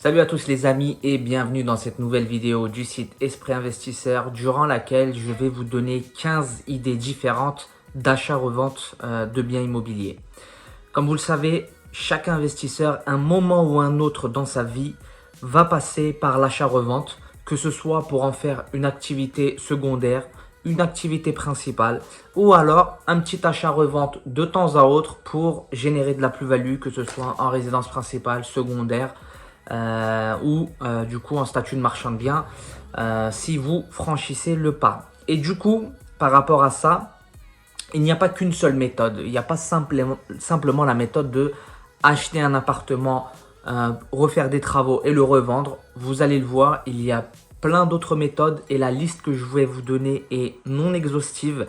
Salut à tous les amis et bienvenue dans cette nouvelle vidéo du site Esprit Investisseur durant laquelle je vais vous donner 15 idées différentes d'achat-revente de biens immobiliers. Comme vous le savez, chaque investisseur, un moment ou un autre dans sa vie, va passer par l'achat-revente, que ce soit pour en faire une activité secondaire, une activité principale ou alors un petit achat-revente de temps à autre pour générer de la plus-value, que ce soit en résidence principale, secondaire, ou du coup en statut de marchand de biens si vous franchissez le pas. Et du coup, par rapport à ça, il n'y a pas qu'une seule méthode. Il n'y a pas simplement la méthode de acheter un appartement, refaire des travaux et le revendre. Vous allez le voir, il y a plein d'autres méthodes et la liste que je vais vous donner est non exhaustive.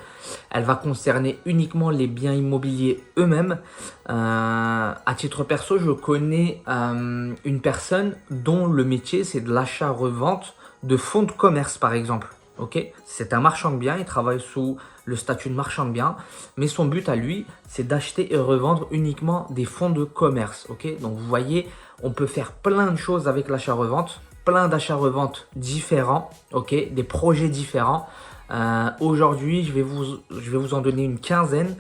Elle va concerner uniquement les biens immobiliers eux-mêmes. À titre perso, je connais une personne dont le métier c'est de l'achat-revente de fonds de commerce par exemple. Okay, c'est un marchand de biens, il travaille sous le statut de marchand de biens, mais son but à lui, c'est d'acheter et revendre uniquement des fonds de commerce. Okay, donc vous voyez, on peut faire plein de choses avec l'achat-revente, plein d'achats-revente différents, okay, des projets différents. Aujourd'hui, je vais vous en donner une quinzaine,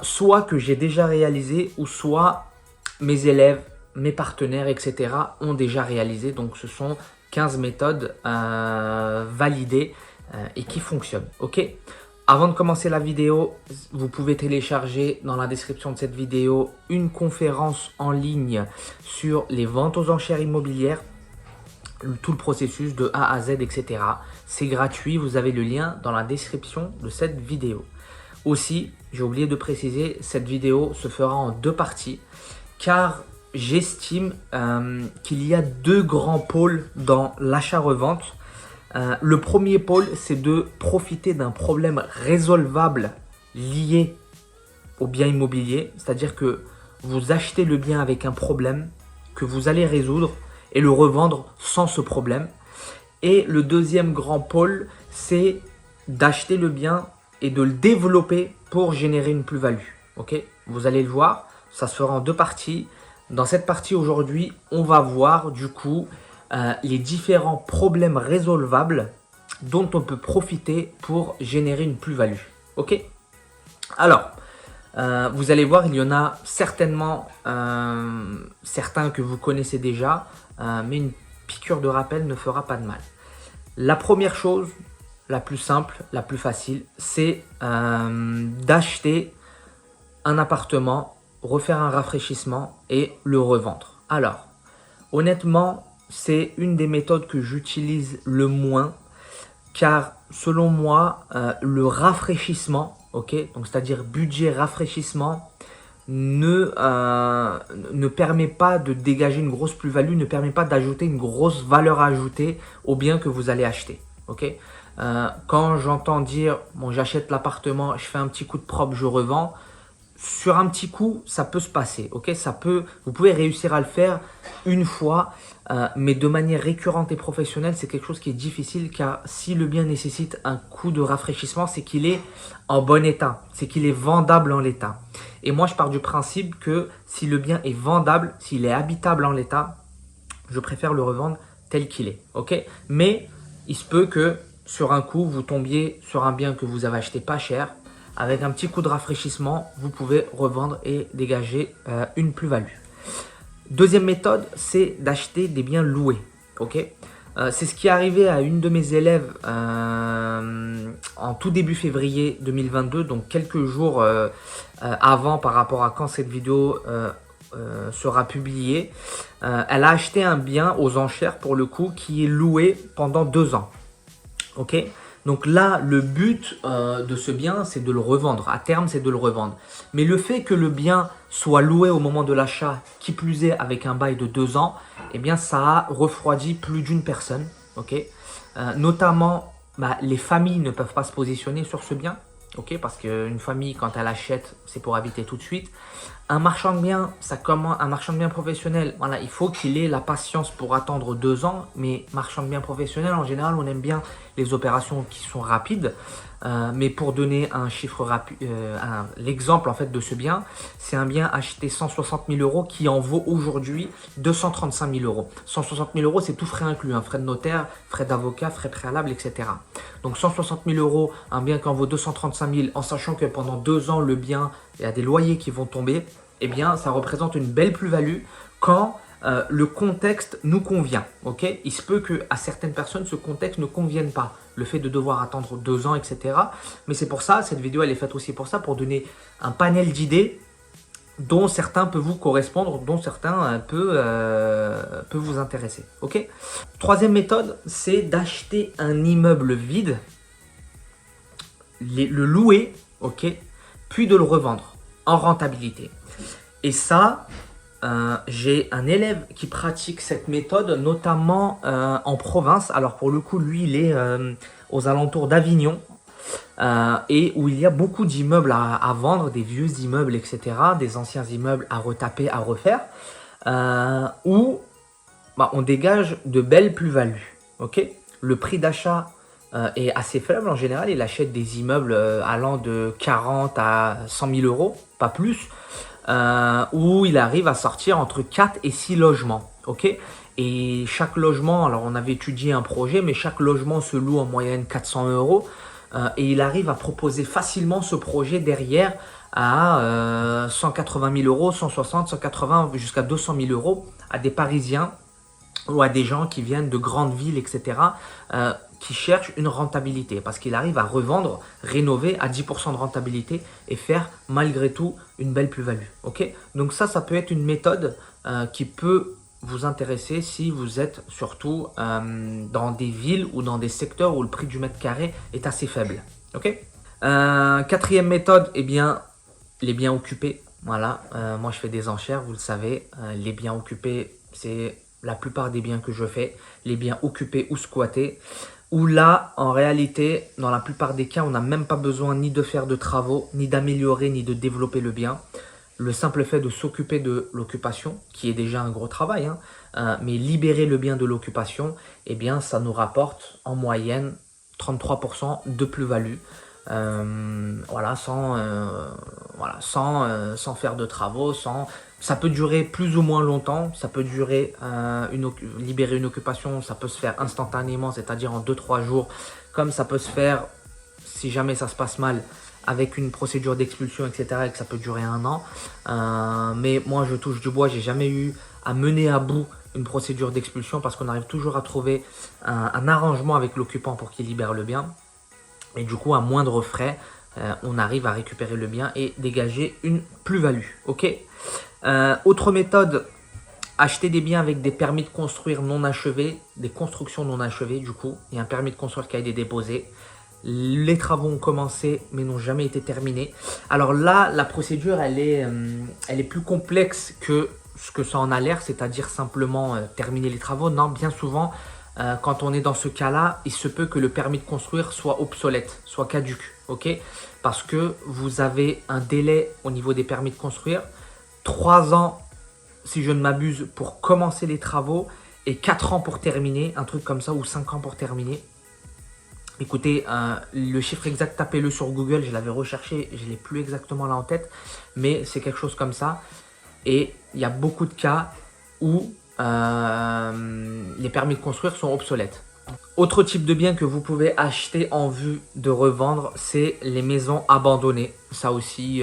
soit que j'ai déjà réalisé, ou soit mes élèves, mes partenaires, etc. ont déjà réalisé. Donc ce sont 15 méthodes validées et qui fonctionnent. Ok. Avant de commencer la vidéo, vous pouvez télécharger dans la description de cette vidéo une conférence en ligne sur les ventes aux enchères immobilières, tout le processus de A à Z, etc. C'est gratuit, vous avez le lien dans la description de cette vidéo. Aussi, j'ai oublié de préciser, cette vidéo se fera en deux parties car j'estime qu'il y a deux grands pôles dans l'achat-revente. Le premier pôle, c'est de profiter d'un problème résolvable lié au bien immobilier, c'est-à-dire que vous achetez le bien avec un problème que vous allez résoudre et le revendre sans ce problème. Et le deuxième grand pôle, c'est d'acheter le bien et de le développer pour générer une plus-value. Okay, vous allez le voir, ça se fera en deux parties. Dans cette partie aujourd'hui, on va voir du coup les différents problèmes résolvables dont on peut profiter pour générer une plus-value. Ok. Alors, vous allez voir, il y en a certainement certains que vous connaissez déjà, mais une piqûre de rappel ne fera pas de mal. La première chose, la plus simple, la plus facile, c'est d'acheter un appartement, refaire un rafraîchissement et le revendre. Alors, honnêtement, c'est une des méthodes que j'utilise le moins car selon moi, le rafraîchissement, okay, donc c'est-à-dire budget rafraîchissement, ne permet pas de dégager une grosse plus-value, ne permet pas d'ajouter une grosse valeur ajoutée au bien que vous allez acheter. Okay, quand j'entends dire bon, j'achète l'appartement, je fais un petit coup de propre, je revends, sur un petit coup, ça peut se passer. Okay, vous pouvez réussir à le faire une fois, mais de manière récurrente et professionnelle, c'est quelque chose qui est difficile car si le bien nécessite un coup de rafraîchissement, c'est qu'il est en bon état, c'est qu'il est vendable en l'état. Et moi, je pars du principe que si le bien est vendable, s'il est habitable en l'état, je préfère le revendre tel qu'il est. Okay, mais il se peut que sur un coup, vous tombiez sur un bien que vous avez acheté pas cher. Avec un petit coup de rafraîchissement, vous pouvez revendre et dégager une plus-value. Deuxième méthode, c'est d'acheter des biens loués. Okay, c'est ce qui est arrivé à une de mes élèves en tout début février 2022, donc quelques jours avant par rapport à quand cette vidéo sera publiée. Elle a acheté un bien aux enchères pour le coup qui est loué pendant 2 ans. Ok. Donc là, le but de ce bien, c'est de le revendre. À terme, c'est de le revendre. Mais le fait que le bien soit loué au moment de l'achat, qui plus est avec un bail de 2 ans, eh bien, ça a refroidi plus d'une personne. Okay, notamment, les familles ne peuvent pas se positionner sur ce bien. Okay, parce qu'une famille, quand elle achète, c'est pour habiter tout de suite. Un marchand de biens, un marchand de biens professionnel, voilà, il faut qu'il ait la patience pour attendre 2 ans. Mais marchand de biens professionnel, en général, on aime bien les opérations qui sont rapides. Mais pour donner un chiffre rapide, l'exemple en fait de ce bien, c'est un bien acheté 160 000 euros qui en vaut aujourd'hui 235 000 euros. 160 000 euros, c'est tout frais inclus, hein, frais de notaire, frais d'avocat, frais préalables, etc. Donc 160 000 euros, un bien qui en vaut 235 000, en sachant que pendant 2 ans, le bien, il y a des loyers qui vont tomber, eh bien, ça représente une belle plus-value quand le contexte nous convient. Okay, il se peut qu'à certaines personnes, ce contexte ne convienne pas. Le fait de devoir attendre 2 ans, etc. Mais c'est pour ça, cette vidéo, elle est faite aussi pour ça, pour donner un panel d'idées dont certains peuvent vous correspondre, dont certains peuvent vous intéresser. Okay, troisième méthode, c'est d'acheter un immeuble vide, le louer, okay, puis de le revendre en rentabilité. Et ça, j'ai un élève qui pratique cette méthode, notamment en province. Alors pour le coup, lui, il est aux alentours d'Avignon et où il y a beaucoup d'immeubles à vendre, des vieux immeubles, etc., des anciens immeubles à retaper, à refaire, où on dégage de belles plus-values. Okay, le prix d'achat est assez faible en général. Il achète des immeubles allant de 40 à 100 000 euros, pas plus. Où il arrive à sortir entre 4 et 6 logements. Okay, et chaque logement, alors on avait étudié un projet, mais chaque logement se loue en moyenne 400 euros. Et il arrive à proposer facilement ce projet derrière à 180 000 euros, 160, 180 jusqu'à 200 000 euros à des Parisiens ou à des gens qui viennent de grandes villes, etc., qui cherchent une rentabilité parce qu'il arrive à revendre, rénover à 10% de rentabilité et faire malgré tout une belle plus-value. Okay, donc ça peut être une méthode qui peut vous intéresser si vous êtes surtout dans des villes ou dans des secteurs où le prix du mètre carré est assez faible. Okay, quatrième méthode, eh bien, les biens occupés. Voilà, moi je fais des enchères, vous le savez. Les biens occupés, c'est la plupart des biens que je fais, les biens occupés ou squattés, où là, en réalité, dans la plupart des cas, on n'a même pas besoin ni de faire de travaux, ni d'améliorer, ni de développer le bien. Le simple fait de s'occuper de l'occupation, qui est déjà un gros travail, hein, mais libérer le bien de l'occupation, eh bien, ça nous rapporte en moyenne 33% de plus-value. Voilà, sans faire de travaux, ça peut durer plus ou moins longtemps, ça peut durer, libérer une occupation, ça peut se faire instantanément, c'est-à-dire en 2-3 jours, comme ça peut se faire, si jamais ça se passe mal, avec une procédure d'expulsion, etc., et que ça peut durer 1 an. Mais moi, je touche du bois, j'ai jamais eu à mener à bout une procédure d'expulsion parce qu'on arrive toujours à trouver un arrangement avec l'occupant pour qu'il libère le bien. Et du coup, à moindre frais, on arrive à récupérer le bien et dégager une plus-value. Okay, autre méthode, acheter des biens avec des permis de construire non achevés, des constructions non achevées du coup. Il y a un permis de construire qui a été déposé. Les travaux ont commencé mais n'ont jamais été terminés. Alors là, la procédure, elle est plus complexe que ce que ça en a l'air, c'est-à-dire simplement terminer les travaux. Non, bien souvent, quand on est dans ce cas-là, il se peut que le permis de construire soit obsolète, soit caduc, okay, parce que vous avez un délai au niveau des permis de construire, 3 ans, si je ne m'abuse, pour commencer les travaux et 4 ans pour terminer, un truc comme ça, ou 5 ans pour terminer. Écoutez, le chiffre exact, tapez-le sur Google, je l'avais recherché, je ne l'ai plus exactement là en tête, mais c'est quelque chose comme ça. Et il y a beaucoup de cas où les permis de construire sont obsolètes. Autre type de bien que vous pouvez acheter en vue de revendre, c'est les maisons abandonnées. Ça aussi,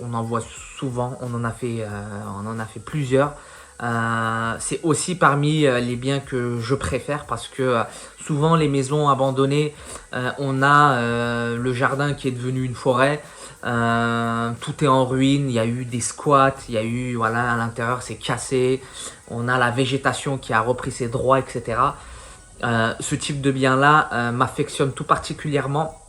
on en voit souvent, on en a fait plusieurs. C'est aussi parmi les biens que je préfère parce que souvent les maisons abandonnées, on a le jardin qui est devenu une forêt. Tout est en ruine, il y a eu des squats, il y a eu, voilà, à l'intérieur c'est cassé, on a la végétation qui a repris ses droits, etc. Ce type de bien là m'affectionne tout particulièrement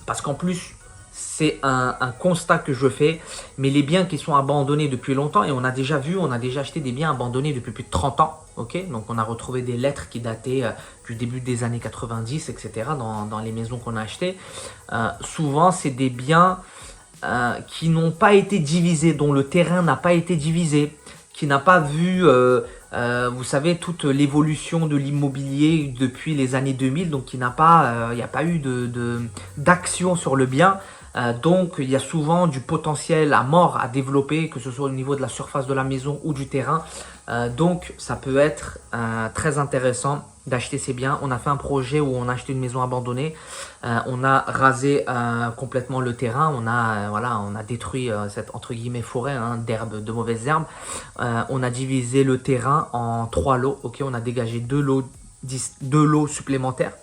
parce qu'en plus c'est un constat que je fais, mais les biens qui sont abandonnés depuis longtemps, et on a déjà acheté des biens abandonnés depuis plus de 30 ans, okay, donc on a retrouvé des lettres qui dataient du début des années 90, etc. dans les maisons qu'on a achetées. Souvent c'est des biens qui n'ont pas été divisés, dont le terrain n'a pas été divisé, qui n'a pas vu, vous savez, toute l'évolution de l'immobilier depuis les années 2000, donc qui n'a pas, il n'y a pas eu d'action sur le bien. Donc il y a souvent du potentiel à mort à développer, que ce soit au niveau de la surface de la maison ou du terrain. Donc ça peut être très intéressant d'acheter ces biens. On a fait un projet où on a acheté une maison abandonnée, on a rasé complètement le terrain, on a détruit cette entre guillemets forêt d'herbes, de mauvaises herbes. On a divisé le terrain en 3 lots, ok, on a dégagé 2 lots supplémentaires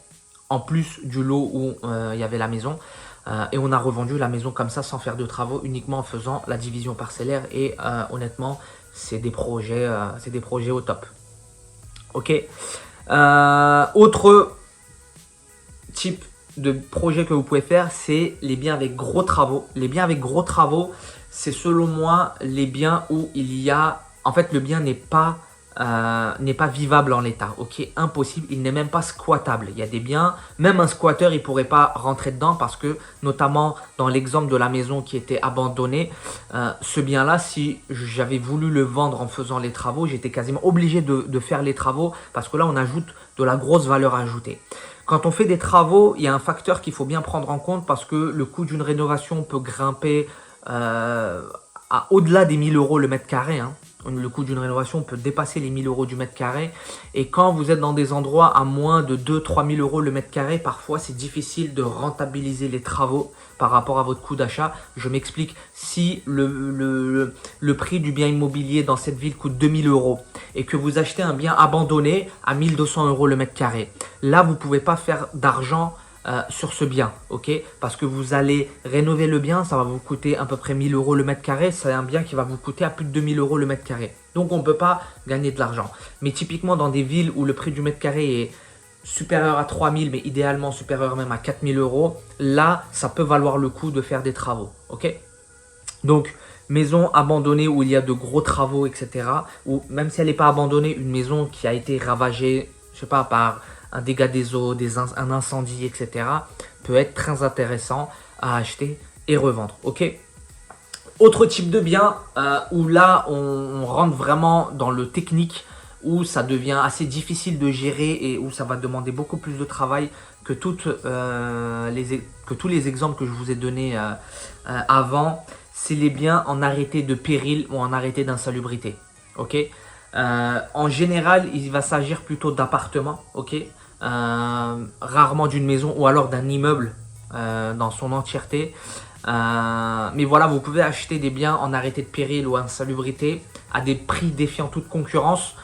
en plus du lot où il y avait la maison. Et on a revendu la maison comme ça sans faire de travaux, uniquement en faisant la division parcellaire. Et honnêtement, c'est des projets au top. Ok. Autre type de projet que vous pouvez faire, c'est les biens avec gros travaux. Les biens avec gros travaux, c'est selon moi les biens où il y a... En fait, le bien n'est pas vivable en l'état, ok, impossible, il n'est même pas squattable. Il y a des biens, même un squatteur, il ne pourrait pas rentrer dedans parce que, notamment dans l'exemple de la maison qui était abandonnée, ce bien-là, si j'avais voulu le vendre en faisant les travaux, j'étais quasiment obligé de faire les travaux parce que là, on ajoute de la grosse valeur ajoutée. Quand on fait des travaux, il y a un facteur qu'il faut bien prendre en compte parce que le coût d'une rénovation peut grimper à au-delà des 1000 € le mètre carré, hein. Le coût d'une rénovation peut dépasser les 1000 € du mètre carré. Et quand vous êtes dans des endroits à moins de 2-3 000 € le mètre carré, parfois c'est difficile de rentabiliser les travaux par rapport à votre coût d'achat. Je m'explique, si le prix du bien immobilier dans cette ville coûte 2000 € et que vous achetez un bien abandonné à 1200 € le mètre carré, là vous ne pouvez pas faire d'argent sur ce bien, ok, parce que vous allez rénover le bien, ça va vous coûter à peu près 1000 € le mètre carré, c'est un bien qui va vous coûter à plus de 2000 € le mètre carré, donc on ne peut pas gagner de l'argent. Mais typiquement dans des villes où le prix du mètre carré est supérieur à 3000, mais idéalement supérieur même à 4000 €, là ça peut valoir le coup de faire des travaux, ok. Donc maison abandonnée où il y a de gros travaux, etc., ou même si elle n'est pas abandonnée, une maison qui a été ravagée, je sais pas, par un dégât des eaux, un incendie, etc., peut être très intéressant à acheter et revendre. Ok. Autre type de bien où là on rentre vraiment dans le technique, où ça devient assez difficile de gérer et où ça va demander beaucoup plus de travail que tous les exemples que je vous ai donnés avant, c'est les biens en arrêté de péril ou en arrêté d'insalubrité. Ok. En général, il va s'agir plutôt d'appartements, ok, rarement d'une maison ou alors d'un immeuble dans son entièreté. Mais voilà, vous pouvez acheter des biens en arrêté de péril ou insalubrité à des prix défiant toute concurrence,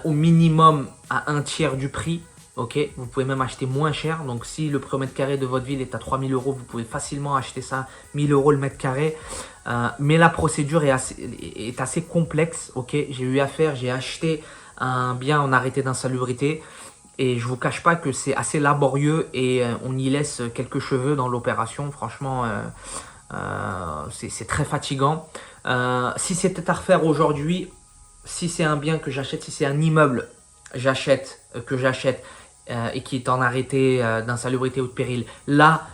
au minimum à 1/3 du prix. Ok, vous pouvez même acheter moins cher. Donc si le prix au mètre carré de votre ville est à 3000 €, vous pouvez facilement acheter ça 1000 € le mètre carré. Mais la procédure est assez complexe. Ok, j'ai acheté un bien en arrêté d'insalubrité et je vous cache pas que c'est assez laborieux et on y laisse quelques cheveux dans l'opération. Franchement, c'est très fatigant. Si c'était à refaire aujourd'hui, si c'est un bien que j'achète, si c'est un immeuble que j'achète et qui est en arrêté d'insalubrité ou de péril, là,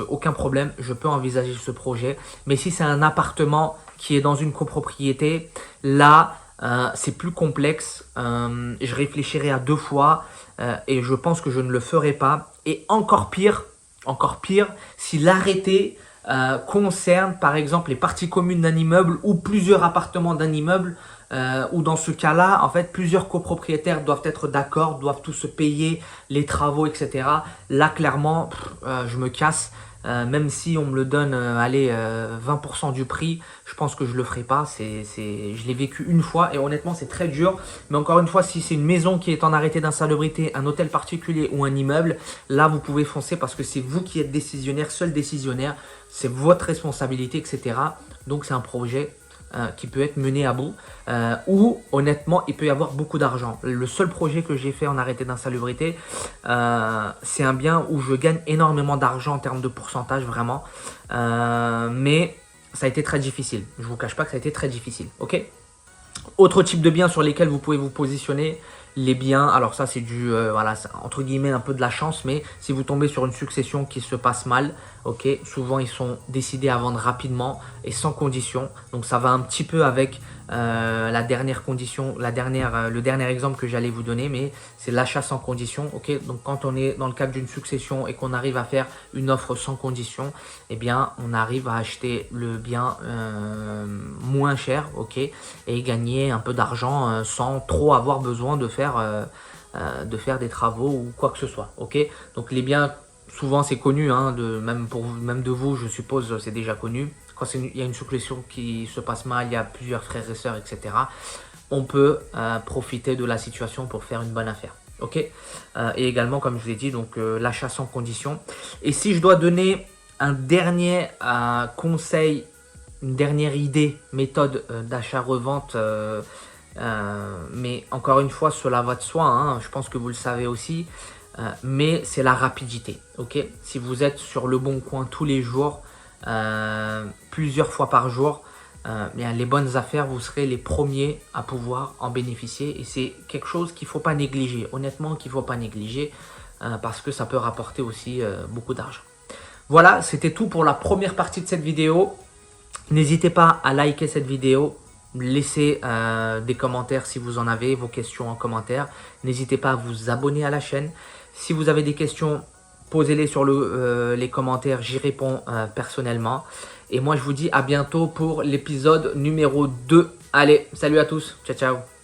aucun problème, je peux envisager ce projet. Mais si c'est un appartement qui est dans une copropriété, là, c'est plus complexe. Je réfléchirai à 2 fois et je pense que je ne le ferai pas. Et encore pire, si l'arrêté concerne par exemple les parties communes d'un immeuble ou plusieurs appartements d'un immeuble, où dans ce cas-là, en fait, plusieurs copropriétaires doivent être d'accord, doivent tous se payer les travaux, etc. Là, clairement, je me casse. Même si on me le donne, 20% du prix, je pense que je le ferai pas. Je l'ai vécu une fois et honnêtement, c'est très dur. Mais encore une fois, si c'est une maison qui est en arrêté d'insalubrité, un hôtel particulier ou un immeuble, là, vous pouvez foncer parce que c'est vous qui êtes décisionnaire, seul décisionnaire. C'est votre responsabilité, etc. Donc, c'est un projet qui peut être mené à bout, où honnêtement il peut y avoir beaucoup d'argent. Le seul projet que j'ai fait en arrêté d'insalubrité, c'est un bien où je gagne énormément d'argent en termes de pourcentage, vraiment, mais ça a été très difficile. Je vous cache pas que ça a été très difficile. Ok. Autre type de biens sur lesquels vous pouvez vous positionner, les biens, alors ça c'est du, voilà, entre guillemets un peu de la chance, mais si vous tombez sur une succession qui se passe mal, Ok, souvent ils sont décidés à vendre rapidement et sans condition. Donc ça va un petit peu avec la dernière condition, le dernier exemple que j'allais vous donner, mais c'est l'achat sans condition. Ok, donc quand on est dans le cadre d'une succession et qu'on arrive à faire une offre sans condition, eh bien on arrive à acheter le bien moins cher, ok, et gagner un peu d'argent sans trop avoir besoin de faire des travaux ou quoi que ce soit. Ok, donc les biens, souvent c'est connu, hein, même de vous, je suppose, c'est déjà connu. Quand il y a une succession qui se passe mal, il y a plusieurs frères et sœurs, etc. On peut profiter de la situation pour faire une bonne affaire. Ok, et également, comme je vous l'ai dit, donc l'achat sans condition. Et si je dois donner un dernier conseil, une dernière idée, méthode d'achat-revente, mais encore une fois, cela va de soi, hein, je pense que vous le savez aussi, mais c'est la rapidité. Ok, si vous êtes sur le bon coin tous les jours, plusieurs fois par jour, bien, les bonnes affaires, vous serez les premiers à pouvoir en bénéficier. Et c'est quelque chose qu'il ne faut pas négliger, honnêtement, qu'il ne faut pas négliger, parce que ça peut rapporter aussi beaucoup d'argent. Voilà, c'était tout pour la première partie de cette vidéo. N'hésitez pas à liker cette vidéo, laissez des commentaires si vous en avez, vos questions en commentaire. N'hésitez pas à vous abonner à la chaîne. Si vous avez des questions, posez-les sur les commentaires, j'y réponds personnellement. Et moi, je vous dis à bientôt pour l'épisode numéro 2. Allez, salut à tous, ciao ciao.